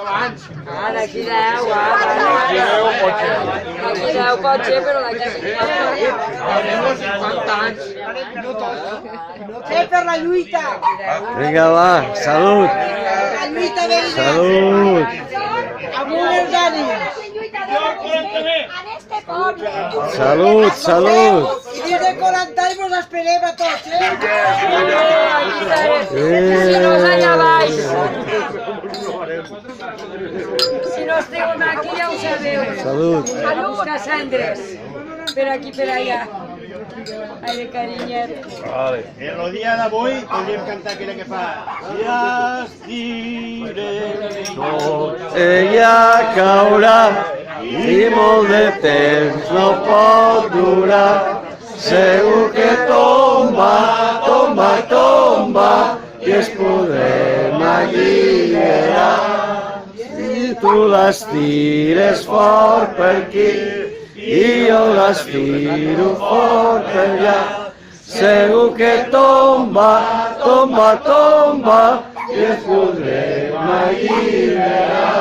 Ara, aquí deu, aquí deu cotxe, però d'aquí a 50 anys. Fer per la lluita. Vinga, va, salut. La lluita de Salut. amunt els ànims. Salut, salut. I dins de 40 anys vos esperem a tots, Aquí estaré. Si no és allà baix. Si no esteu aquí ja ho sabeu. Salut. A buscar cendres. Per aquí, per allà. Ai, de carinyet. El dia d'avui podríem cantar aquella que fa ja estirem. Ella caurà i molt de temps no pot durar. Segur que tomba, tomba, tomba i es podrem alliberar. I tu l'estires fort per aquí i jo l'estiro fort per allà. Segur que tomba, tomba, tomba i es podrem alliberar.